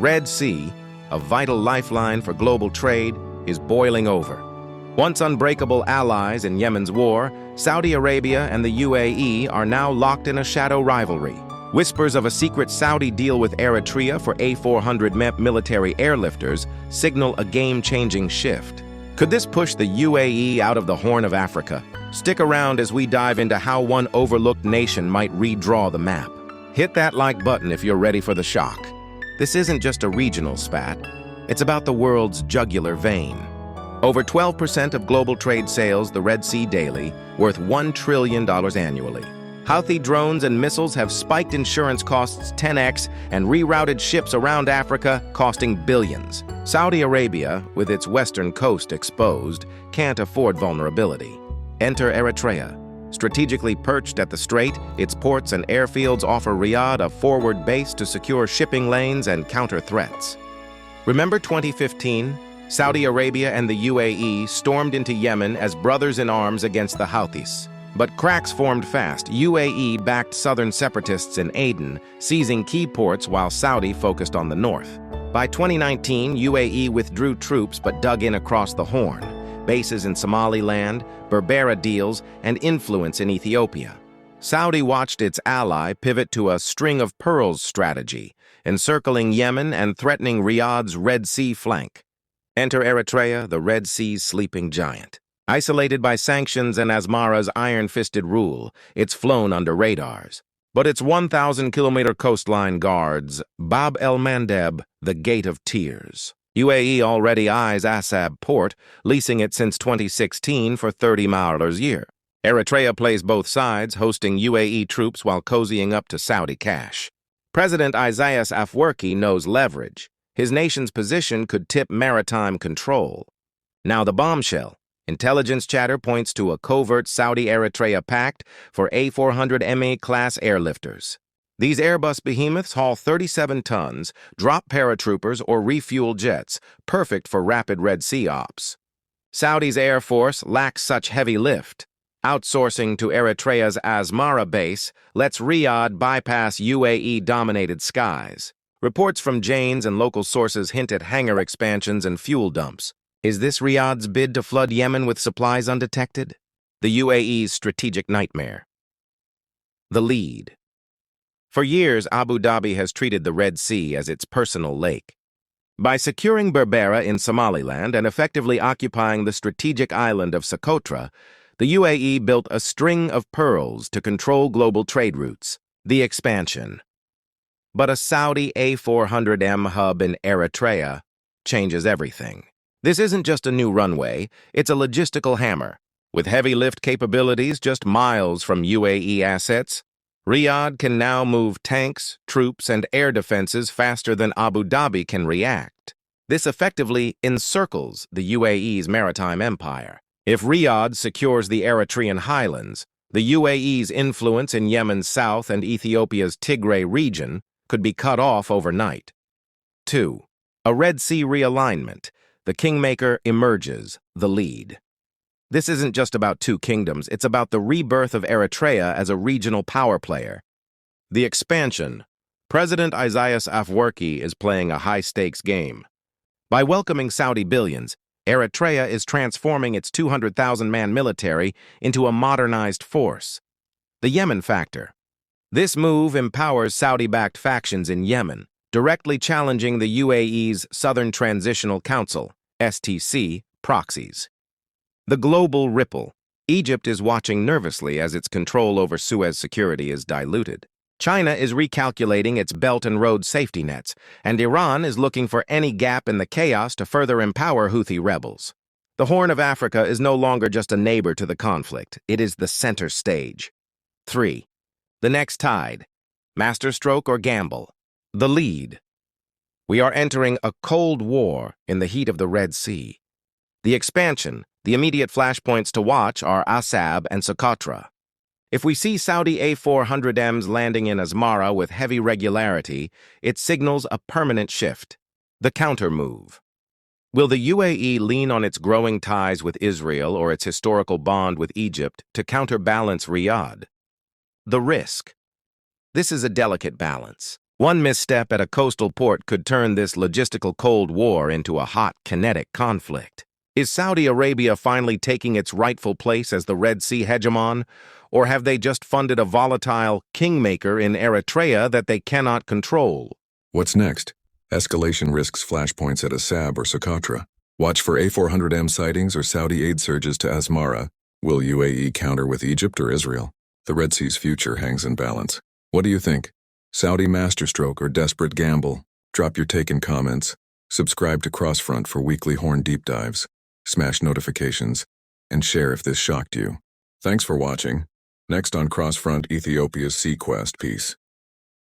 Red Sea, a vital lifeline for global trade, is boiling over. Once unbreakable allies in Yemen's war, Saudi Arabia and the UAE are now locked in a shadow rivalry. Whispers of a secret Saudi deal with Eritrea for A400M military airlifters signal a game-changing shift. Could this push the UAE out of the Horn of Africa? Stick around as we dive into how one overlooked nation might redraw the map. Hit that like button if you're ready for the shock. This isn't just a regional spat. It's about the world's jugular vein. Over 12% of global trade sales the Red Sea daily, worth $1 trillion annually. Houthi drones and missiles have spiked insurance costs 10x and rerouted ships around Africa, costing billions. Saudi Arabia, with its western coast exposed, can't afford vulnerability. Enter Eritrea. Strategically perched at the strait, its ports and airfields offer Riyadh a forward base to secure shipping lanes and counter threats. Remember 2015? Saudi Arabia and the UAE stormed into Yemen as brothers in arms against the Houthis. But cracks formed fast. UAE backed southern separatists in Aden, seizing key ports while Saudi focused on the north. By 2019, UAE withdrew troops but dug in across the Horn. Bases in Somaliland, Berbera deals, and influence in Ethiopia. Saudi watched its ally pivot to a string of pearls strategy, encircling Yemen and threatening Riyadh's Red Sea flank. Enter Eritrea, the Red Sea's sleeping giant. Isolated by sanctions and Asmara's iron-fisted rule, it's flown under radars. But its 1,000-kilometer coastline guards Bab el-Mandeb, the Gate of Tears. UAE already eyes Asab Port, leasing it since 2016 for $30 a year. Eritrea plays both sides, hosting UAE troops while cozying up to Saudi cash. President Isaias Afwerki knows leverage. His nation's position could tip maritime control. Now the bombshell. Intelligence chatter points to a covert Saudi-Eritrea pact for A400M class airlifters. These Airbus behemoths haul 37 tons, drop paratroopers or refuel jets, perfect for rapid Red Sea ops. Saudi's Air Force lacks such heavy lift. Outsourcing to Eritrea's Asmara base lets Riyadh bypass UAE-dominated skies. Reports from Janes and local sources hint at hangar expansions and fuel dumps. Is this Riyadh's bid to flood Yemen with supplies undetected? The UAE's strategic nightmare. The lead. For years, Abu Dhabi has treated the Red Sea as its personal lake. By securing Berbera in Somaliland and effectively occupying the strategic island of Socotra, the UAE built a string of pearls to control global trade routes. The expansion. But a Saudi A400M hub in Eritrea changes everything. This isn't just a new runway, it's a logistical hammer. With heavy lift capabilities just miles from UAE assets, Riyadh can now move tanks, troops, and air defenses faster than Abu Dhabi can react. This effectively encircles the UAE's maritime empire. If Riyadh secures the Eritrean highlands, the UAE's influence in Yemen's south and Ethiopia's Tigray region could be cut off overnight. 2. A Red Sea Realignment. The kingmaker emerges, the lead. This isn't just about two kingdoms, it's about the rebirth of Eritrea as a regional power player. The expansion. President Isaias Afwerki is playing a high-stakes game. By welcoming Saudi billions, Eritrea is transforming its 200,000-man military into a modernized force. The Yemen factor. This move empowers Saudi-backed factions in Yemen, directly challenging the UAE's Southern Transitional Council, STC, proxies. The global ripple. Egypt is watching nervously as its control over Suez security is diluted. China is recalculating its Belt and Road safety nets, and Iran is looking for any gap in the chaos to further empower Houthi rebels. The Horn of Africa is no longer just a neighbor to the conflict, it is the center stage. 3. The next tide. Masterstroke or gamble. The lead. We are entering a cold war in the heat of the Red Sea. The expansion, the immediate flashpoints to watch are Asab and Socotra. If we see Saudi A400Ms landing in Asmara with heavy regularity, it signals a permanent shift. The counter-move. Will the UAE lean on its growing ties with Israel or its historical bond with Egypt to counterbalance Riyadh? The risk. This is a delicate balance. One misstep at a coastal port could turn this logistical Cold War into a hot, kinetic conflict. Is Saudi Arabia finally taking its rightful place as the Red Sea hegemon, or have they just funded a volatile kingmaker in Eritrea that they cannot control? What's next? Escalation risks flashpoints at Assab or Socotra. Watch for A400M sightings or Saudi aid surges to Asmara. Will UAE counter with Egypt or Israel? The Red Sea's future hangs in balance. What do you think? Saudi masterstroke or desperate gamble? Drop your take in comments. Subscribe to CrossFront for weekly Horn deep dives. Smash notifications, and share if this shocked you. Thanks for watching. Next on CrossFront, Ethiopia's Sea Quest. Peace.